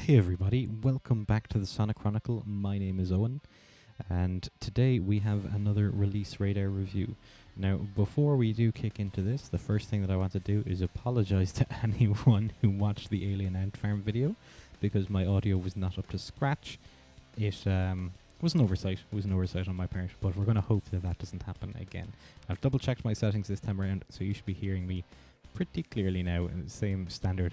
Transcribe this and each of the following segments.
Hey everybody, welcome back to the Sonic Chronicle. My name is Owen, and today we have another Release Radar review. Now, before we do kick into this, the first thing that I want to do is apologize to anyone who watched the Alien Ant Farm video, because my audio was not up to scratch. It was an oversight. It was an oversight on my part, but we're going to hope that that doesn't happen again. I've double checked my settings this time around, so you should be hearing me pretty clearly now in the same standard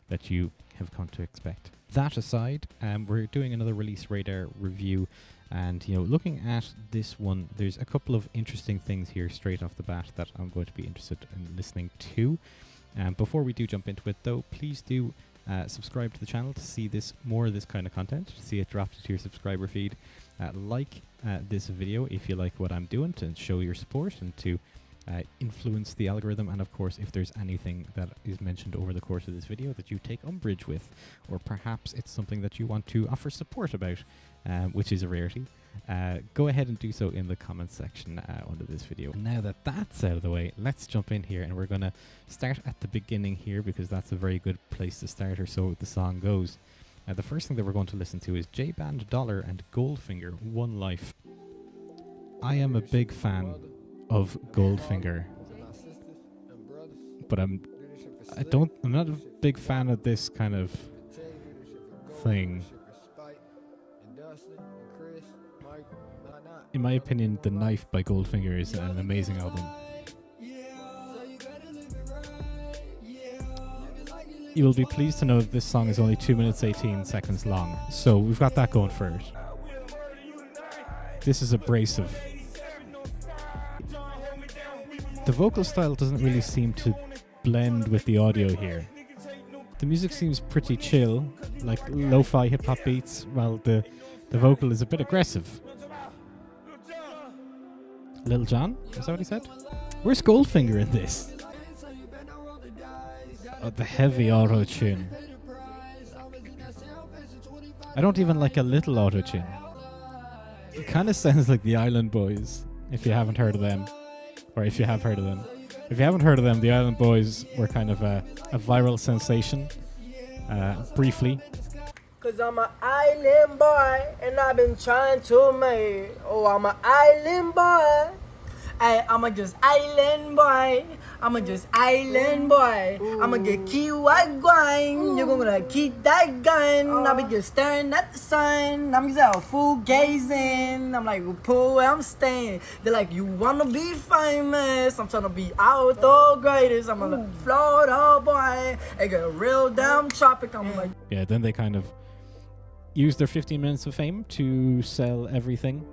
that you have come to expect. That aside, we're doing another Release Radar review, and looking at this one, there's a couple of interesting things here straight off the bat that I'm going to be interested in listening to. Before we do jump into it though, please do subscribe to the channel to see more of this kind of content, to see it dropped into your subscriber feed. Like this video if you like what I'm doing, to show your support and to influence the algorithm, and of course if there's anything that is mentioned over the course of this video that you take umbrage with, or perhaps it's something that you want to offer support about, which is a rarity, go ahead and do so in the comments section under this video. Now that that's out of the way, let's jump in here, and we're going to start at the beginning here because that's a very good place to start, or so the song goes. The first thing that we're going to listen to is J-Band Dollar and Goldfinger, One Life. I am a big fan of Goldfinger, but I'm not a big fan of this kind of thing. In my opinion, The Knife by Goldfinger is an amazing album. You will be pleased to know that this song is only 2 minutes 18 seconds long, so we've got that going for it. This is abrasive. The vocal style doesn't really seem to blend with the audio here. The music seems pretty chill, like lo-fi hip-hop beats, while the vocal is a bit aggressive. Lil Jon? Is that what he said? Where's Goldfinger in this? Oh, the heavy auto-tune. I don't even like a little auto-tune. It kind of sounds like the Island Boys, if you haven't heard of them. Or if you have heard of them. If you haven't heard of them, the Island Boys were kind of a viral sensation, briefly. Cause I'm an island boy, and I've been trying to make. Oh, I'm an island boy. I'm just island boy. I'm just island boy. I'ma get key white grind. You're gonna keep that gun. I'll be just staring at the sun. I'm just out full gazing. I'm like, pull where I'm staying. They're like, you wanna be famous? I'm trying to be out the greatest. I'm gonna Florida boy. I get a real damn tropic. I'm like, yeah, then they kind of used their 15 minutes of fame to sell everything.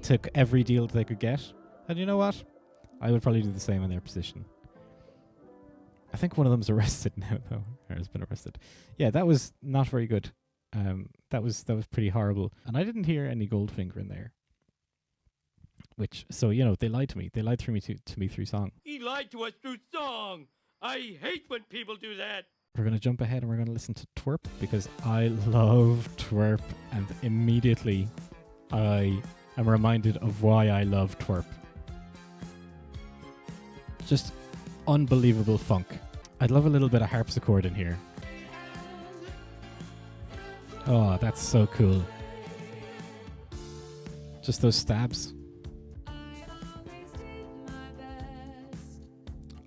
Took every deal that they could get. And you know what? I would probably do the same in their position. I think one of them's arrested now, though. Or has been arrested. Yeah, that was not very good. That was pretty horrible. And I didn't hear any Goldfinger in there. So, they lied to me. They lied through to me through song. He lied to us through song. I hate when people do that. We're going to jump ahead and we're going to listen to Twerp, because I love Twerp, and immediately I'm reminded of why I love Twerp. Just unbelievable funk. I'd love a little bit of harpsichord in here. Oh, that's so cool. Just those stabs.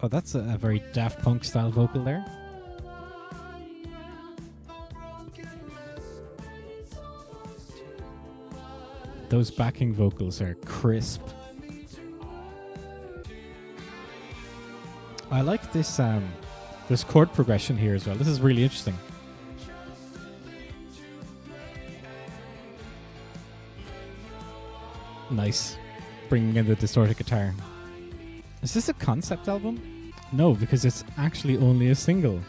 Oh, that's a very Daft Punk style vocal there. Those backing vocals are crisp. I like this chord progression here as well. This is really interesting. Nice. Bringing in the distorted guitar. Is this a concept album? No, because it's actually only a single.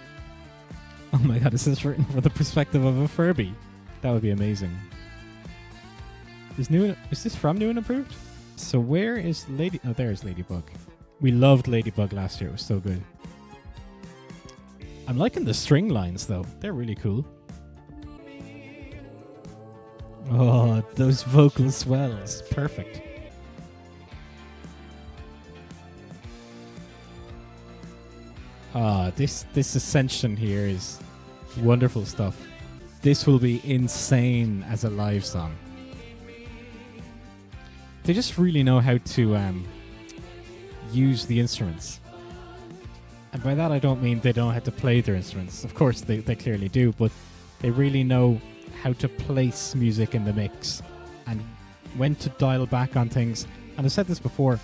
Oh my god, this is written from the perspective of a Furby. That would be amazing. Is this from New and Improved? So where is Oh, there's Ladybug. We loved Ladybug last year. It was so good. I'm liking the string lines, though. They're really cool. Oh, those vocal swells. Perfect. This ascension here is Wonderful stuff. This will be insane as a live song. They just really know how to use the instruments. And by that I don't mean they don't know how to play their instruments. Of course they clearly do, but they really know how to place music in the mix and when to dial back on things. And I've said this before,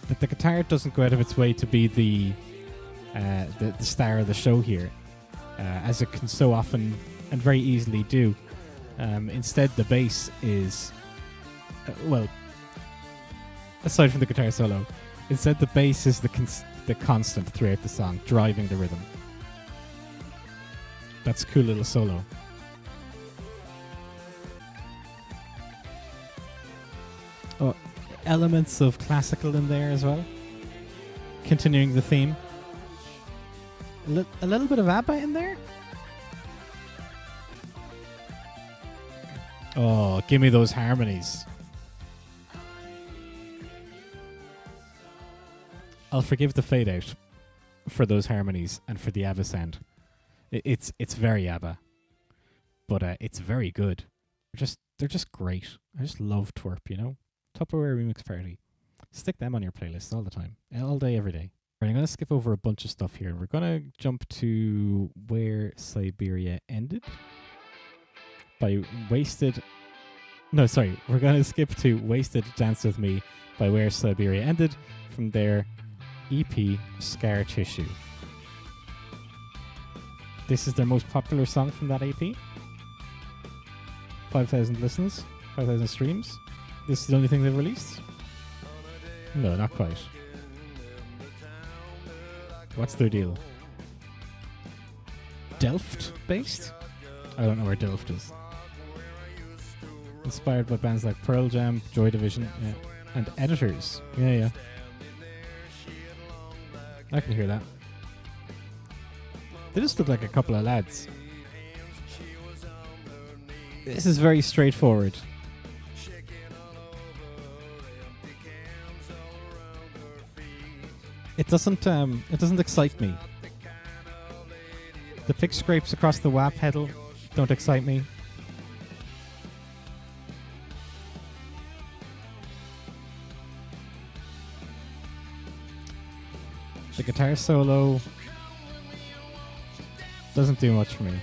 that the guitar doesn't go out of its way to be the star of the show here, as it can so often and very easily do. Instead, the bass is, well, aside from the guitar solo, instead the bass is the constant throughout the song, driving the rhythm. That's a cool little solo. Oh, elements of classical in there as well, continuing the theme. A little bit of ABBA in there. Oh, give me those harmonies. I'll forgive the fade out for those harmonies and for the ABBA sound. It's very ABBA, but it's very good. They're just great. I just love Twerp, you know. Tupperware Remix Party. Stick them on your playlists all the time, all day, every day. Right, I'm going to skip over a bunch of stuff here. We're going to jump to Where Siberia Ended by Wasted. No, sorry. We're going to skip to Wasted Dance With Me by Where Siberia Ended from their EP Scar Tissue. This is their most popular song from that EP. 5,000 listens, 5,000 streams. This is the only thing they've released? No, not quite. What's their deal? Delft based? I don't know where Delft is. Inspired by bands like Pearl Jam, Joy Division, and Editors. Yeah. I can hear that. They just look like a couple of lads. This is very straightforward. It doesn't excite me. The pick scrapes across the wah pedal don't excite me. The guitar solo doesn't do much for me.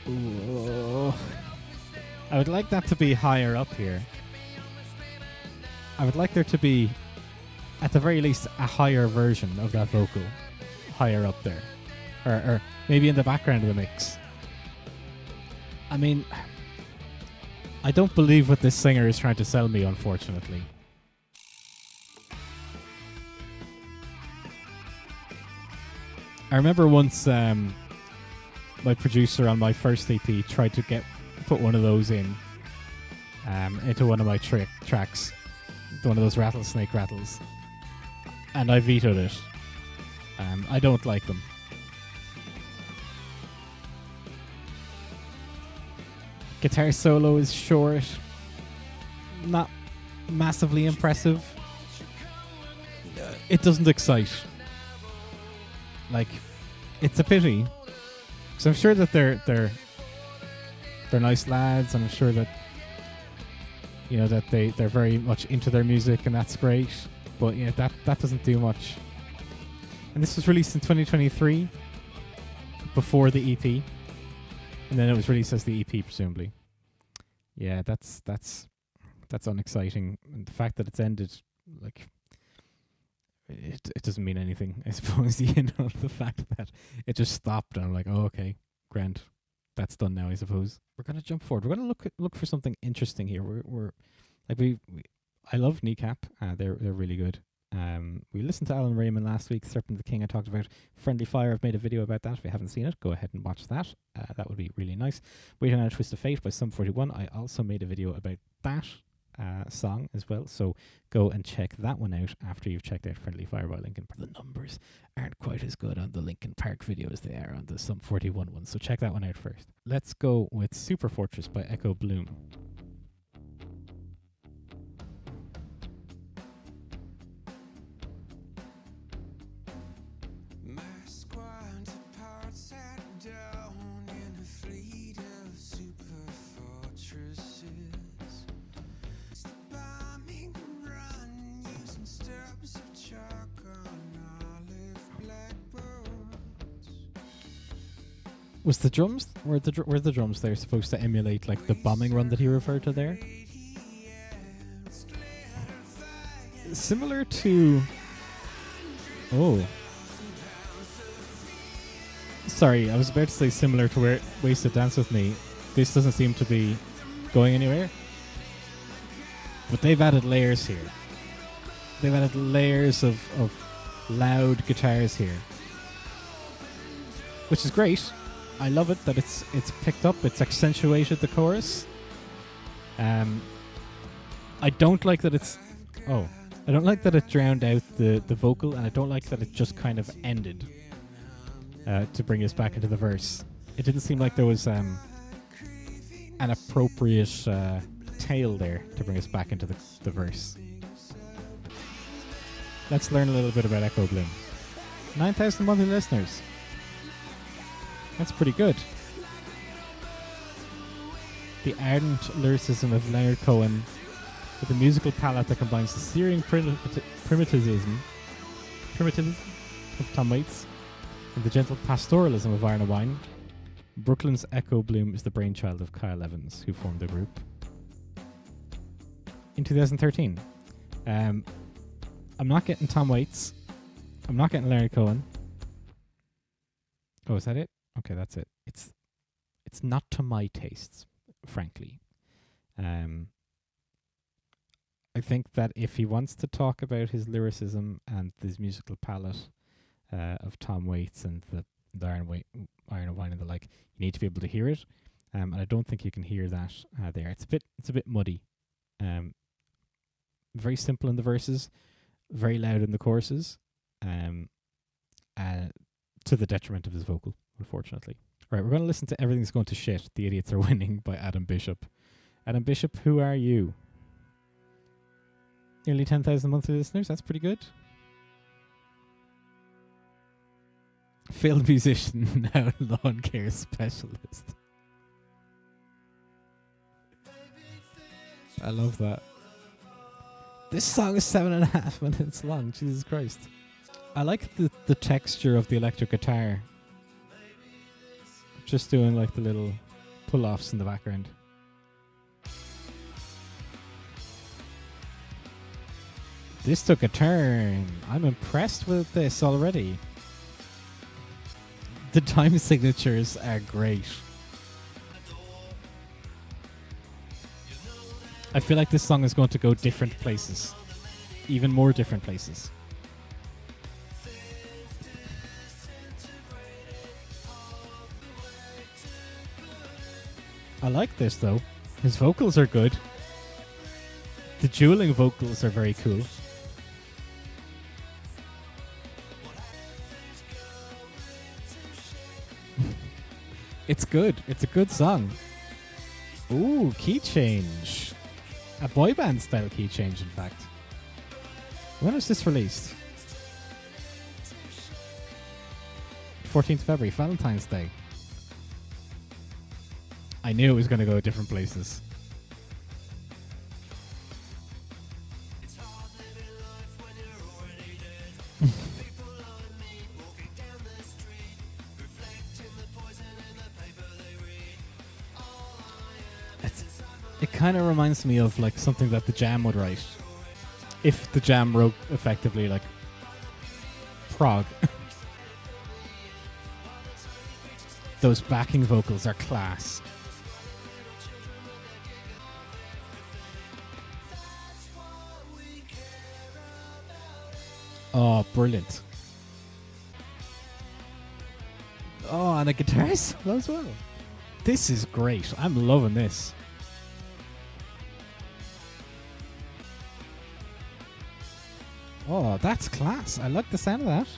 Ooh. I would like that to be higher up here. I would like there to be, at the very least, a higher version of that vocal higher up there. Or maybe in the background of the mix. I mean, I don't believe what this singer is trying to sell me, unfortunately. I remember once my producer on my first EP tried to put one of those in into one of my tracks. One of those rattlesnake rattles, and I vetoed it. I don't like them. Guitar solo is short, not massively impressive. It doesn't excite. Like, it's a pity, because I'm sure that they're nice lads, and I'm sure that, you know, that they're very much into their music, and that's great. But yeah, that doesn't do much. And this was released in 2023, before the EP, and then it was released as the EP, presumably. Yeah, that's unexciting. And the fact that it's ended, like, it doesn't mean anything, I suppose. You know, the fact that it just stopped, and I'm like, oh, okay, grand. That's done now, I suppose. We're gonna jump forward. We're gonna look for something interesting here. I love Kneecap. They're really good. We listened to Alan Raymond last week. Serpent the King I talked about. Friendly Fire, I've made a video about that. If you haven't seen it, go ahead and watch that. That would be really nice. Waiting on a Twist of Fate by Sum 41. I also made a video about that song as well. So go and check that one out after you've checked out Friendly Fire by Linkin Park. The numbers aren't quite as good on the Linkin Park video as they are on the Sum 41 one. So check that one out first. Let's go with Super Fortress by Echo Bloom. My squad Was the drums were the drums there supposed to emulate like the bombing run that he referred to there? Similar to oh. Sorry, I was about to say similar to where Wasted Dance With Me. This doesn't seem to be going anywhere. But they've added layers here. They've added layers of loud guitars here. Which is great. I love it that it's picked up, it's accentuated the chorus. I don't like that it's I don't like that it drowned out the vocal, and I don't like that it just kind of ended to bring us back into the verse. It didn't seem like there was an appropriate tail there to bring us back into the verse. Let's learn a little bit about Echo Bloom. 9,000 monthly listeners. That's pretty good. The ardent lyricism of Leonard Cohen with a musical palette that combines the searing primitivism of Tom Waits and the gentle pastoralism of Iron and Wine. Brooklyn's Echo Bloom is the brainchild of Kyle Evans, who formed the group in 2013. I'm not getting Tom Waits. I'm not getting Leonard Cohen. Oh, is that it? Okay, that's it. It's not to my tastes, frankly. I think that if he wants to talk about his lyricism and his musical palette of Tom Waits and the Iron and Wine and the like, you need to be able to hear it. And I don't think you can hear that there. It's a bit muddy. Very simple in the verses, very loud in the choruses, to the detriment of his vocal, unfortunately. Right, we're going to listen to Everything's Going to Shit, The Idiots Are Winning by Adam Bishop. Adam Bishop, who are you? Nearly 10,000 monthly listeners, that's pretty good. Failed musician, now lawn care specialist. I love that. This song is 7.5 minutes long, Jesus Christ. I like the texture of the electric guitar. Just doing like the little pull-offs in the background. This took a turn. I'm impressed with this already. The time signatures are great. I feel like this song is going to go different places. Even more different places. I like this though. His vocals are good. The dueling vocals are very cool. It's good. It's a good song. Ooh, key change. A boy band style key change, in fact. When was this released? 14th February, Valentine's Day. I knew it was going to go different places. It kind of reminds me of like something that the Jam would write. If the Jam wrote effectively like prog. Those backing vocals are class. Oh, brilliant. Oh, and a guitar solo as well. This is great. I'm loving this. Oh, that's class. I like the sound of that.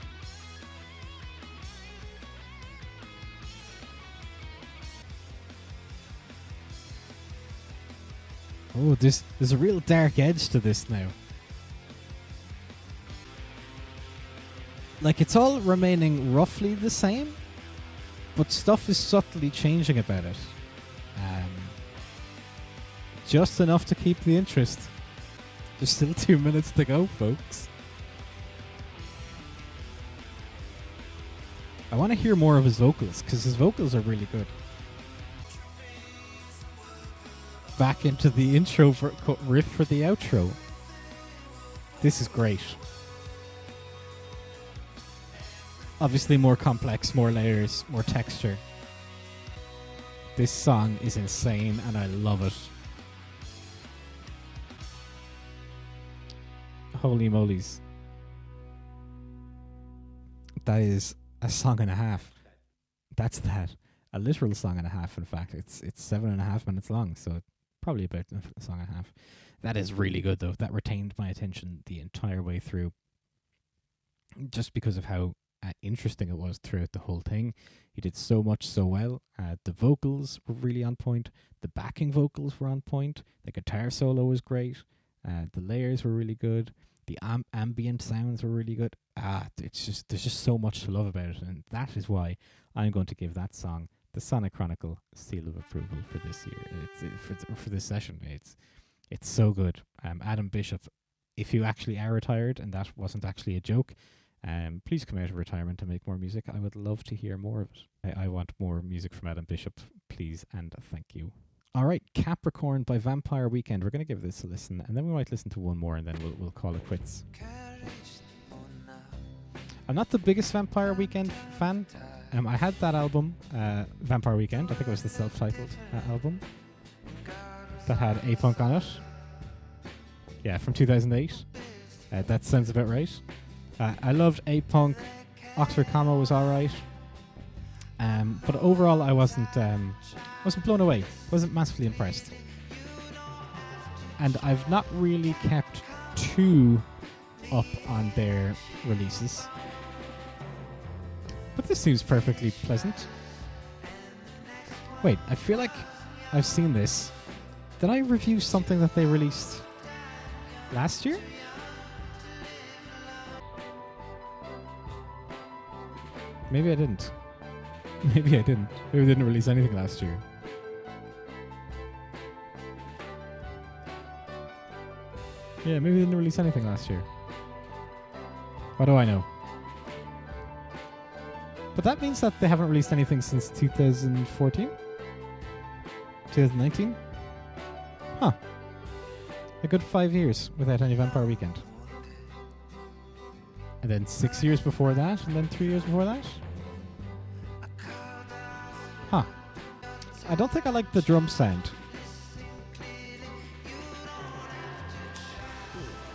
Oh, there's a real dark edge to this now. Like, it's all remaining roughly the same, but stuff is subtly changing about it. Just enough to keep the interest. There's still 2 minutes to go, folks. I want to hear more of his vocals because his vocals are really good. Back into the intro riff for the outro. This is great. Obviously more complex, more layers, more texture. This song is insane and I love it. Holy molies. That is a song and a half. That's that. A literal song and a half, in fact. It's 7.5 minutes long, so probably about a song and a half. That is really good, though. That retained my attention the entire way through. Just because of how interesting it was throughout the whole thing. He did so much so well. The vocals were really on point. The backing vocals were on point. The guitar solo was great. The layers were really good. The ambient sounds were really good. There's just so much to love about it, and that is why I'm going to give that song the Sonic Chronicle seal of approval for this year. For this session. It's so good. Adam Bishop, if you actually are retired, and that wasn't actually a joke, please come out of retirement and make more music. I would love to hear more of it. I want more music from Adam Bishop, please and thank you. All right, Capricorn by Vampire Weekend. We're going to give this a listen, and then we might listen to one more, and then we'll call it quits. I'm not the biggest Vampire Weekend fan. I had that album, Vampire Weekend. I think it was the self-titled album that had A-Punk on it. Yeah, from 2008. That sounds about right. I loved A-Punk. Oxford Comma was alright. But overall, I wasn't blown away. Wasn't massively impressed. And I've not really kept too up on their releases. But this seems perfectly pleasant. Wait, I feel like I've seen this. Did I review something that they released last year? Maybe I didn't. Maybe I didn't. Maybe they didn't release anything last year. Yeah, maybe they didn't release anything last year. What do I know? But that means that they haven't released anything since 2014? 2019? Huh. A good 5 years without any Vampire Weekend. And then 6 years before that, and then 3 years before that? Huh. I don't think I like the drum sound.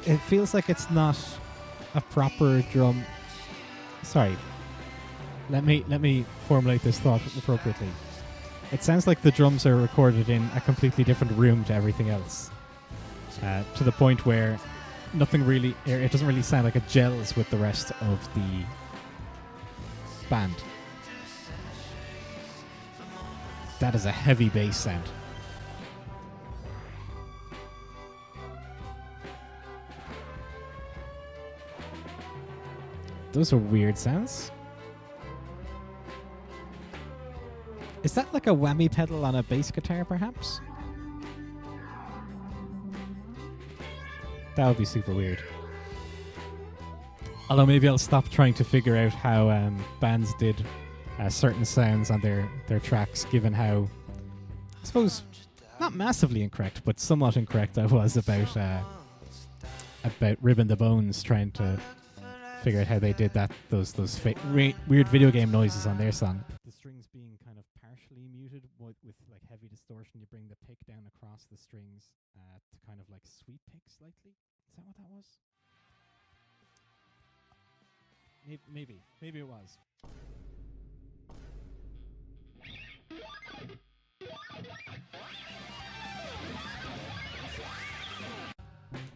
It feels like it's not a proper drum. Sorry. Let me formulate this thought appropriately. It sounds like the drums are recorded in a completely different room to everything else. To the point where nothing really, it doesn't really sound like it gels with the rest of the band. That is a heavy bass sound. Those are weird sounds. Is that like a whammy pedal on a bass guitar, perhaps? That would be super weird. Although maybe I'll stop trying to figure out how bands did certain sounds on their tracks, given how, I suppose, not massively incorrect, but somewhat incorrect I was about Ribbon the Bones trying to figure out how they did that. Those weird video game noises on their song. The strings being kind of partially muted with like heavy distortion. You bring the pick down across the strings to kind of like sweep pick slightly. Is that what that was? Maybe it was.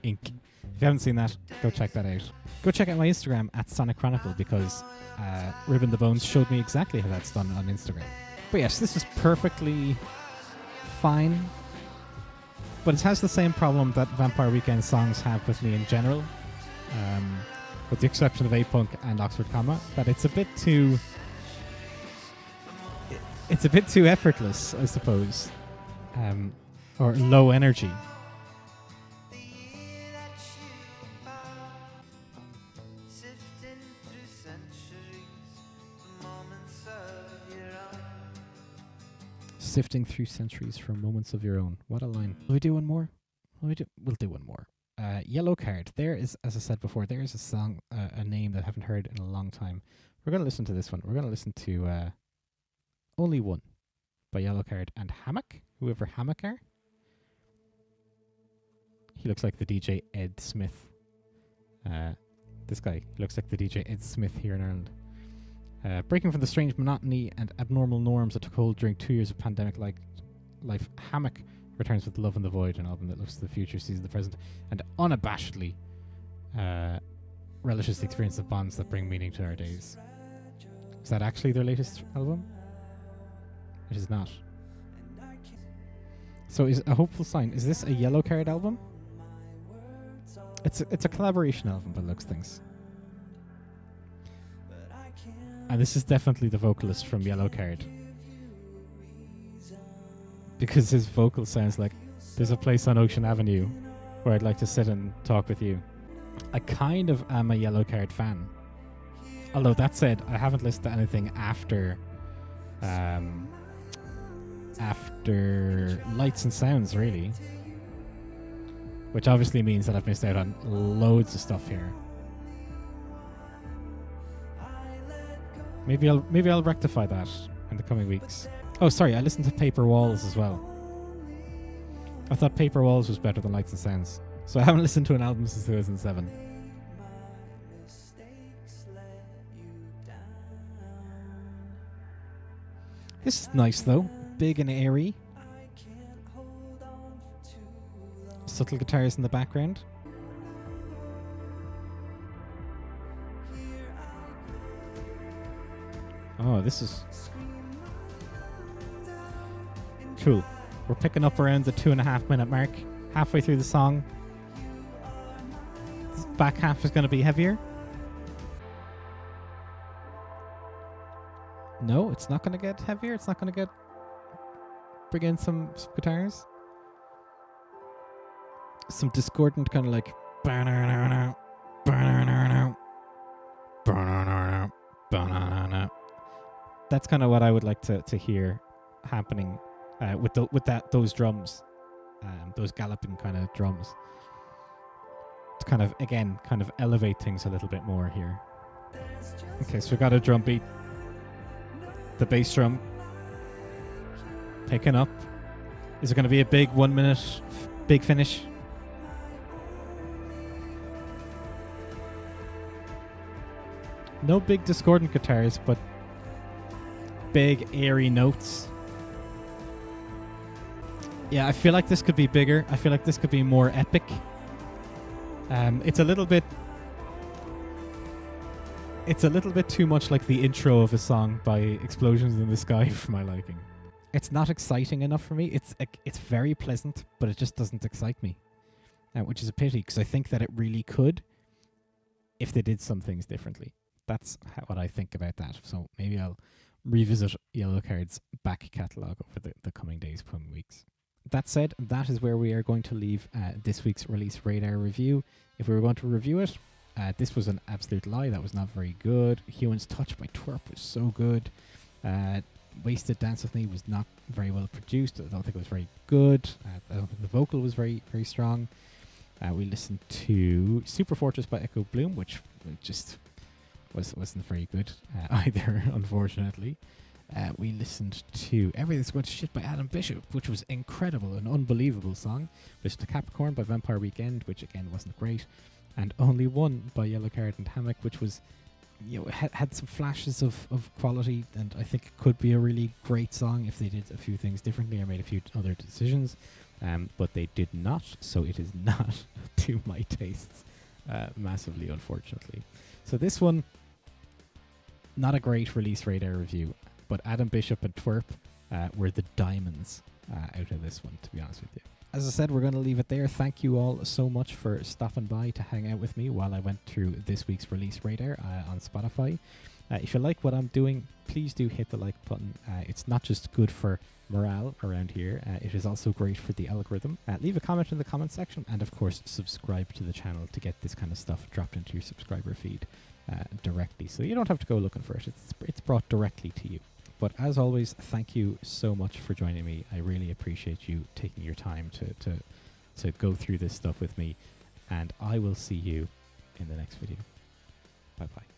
Ink. If you haven't seen that, go check that out. Go check out my Instagram at Sonic Chronicle, because Ribbon the Bones showed me exactly how that's done on Instagram. But yes, this is perfectly fine. But it has the same problem that Vampire Weekend songs have with me in general, with the exception of A-Punk and Oxford Comma, that it's a bit too effortless, I suppose, or low energy. sifting through centuries for moments of your own. What a line. Will we do one more? We'll do one more. Yellowcard. There is, as I said before, there is a song, a name that I haven't heard in a long time. We're going to listen to this one. We're going to listen to Only One by Yellowcard and Hammock, whoever Hammock are. He looks like the DJ Ed Smith. This guy looks like the DJ Ed Smith here in Ireland. Breaking from the strange monotony and abnormal norms that took hold during 2 years of pandemic-like life, Hammock returns with Love in the Void, an album that looks to the future, sees the present, and unabashedly relishes the experience of bonds that bring meaning to our days. Is that actually their latest album? It is not. So is A Hopeful Sign, is this a Yellowcard album? It's a collaboration album by looks things. And this is definitely the vocalist from Yellowcard. Because his vocal sounds like, there's a place on Ocean Avenue where I'd like to sit and talk with you. I kind of am a Yellowcard fan. Although that said, I haven't listened to anything after Lights and Sounds, really. Which obviously means that I've missed out on loads of stuff here. Maybe I'll rectify that in the coming weeks. Oh, sorry, I listened to Paper Walls as well. I thought Paper Walls was better than Lights and Sounds. So I haven't listened to an album since 2007. This is nice though. Big and airy. Subtle guitars in the background. Oh, this is cool. We're picking up around the 2.5 minute mark. Halfway through the song. This back half is going to be heavier. No, it's not going to get heavier. It's not going to get... Bring in some guitars. Some discordant kind of like... That's kind of what I would like to hear happening with those drums. Those galloping kind of drums. To kind of, again, kind of elevate things a little bit more here. Okay, so we got a drum beat. The bass drum picking up. Is it going to be a big 1 minute big finish? No big discordant guitars, but big airy notes. Yeah, I feel like this could be bigger. I feel like this could be more epic. It's a little bit too much like the intro of a song by Explosions in the Sky for my liking. It's not exciting enough for me. It's very pleasant, but it just doesn't excite me, which is a pity because I think that it really could if they did some things differently. That's what I think about that. So maybe I'll revisit Yellowcard's back catalogue over the coming days, coming weeks. That said, that is where we are going to leave this week's Release Radar review. If we were going to review it, this was an absolute lie. That was not very good. Human's Touch by Twerp was so good. Wasted Dance With Me was not very well produced. I don't think it was very good. I don't think the vocal was very, very strong. We listened to Super Fortress by Echo Bloom, which just wasn't very good either, unfortunately. We listened to Everything's Going to Shit by Adam Bishop, which was incredible, an unbelievable song. We listened to Capricorn by Vampire Weekend, which again wasn't great. And Only One by Yellowcard and Hammock, which was, had some flashes of quality, and I think it could be a really great song if they did a few things differently or made a few other decisions. But they did not, so it is not to my tastes, massively, unfortunately. So this one, not a great Release Radar review, but Adam Bishop and Twerp were the diamonds out of this one, to be honest with you. As I said, we're going to leave it there. Thank you all so much for stopping by to hang out with me while I went through this week's Release Radar on Spotify. If you like what I'm doing, please do hit the like button. It's not just good for morale around here, it is also great for the algorithm. Leave a comment in the comment section, and of course subscribe to the channel to get this kind of stuff dropped into your subscriber feed directly, so you don't have to go looking for it. It's brought directly to you. But as always, thank you so much for joining me. I really appreciate you taking your time to go through this stuff with me. And I will see you in the next video. Bye-bye.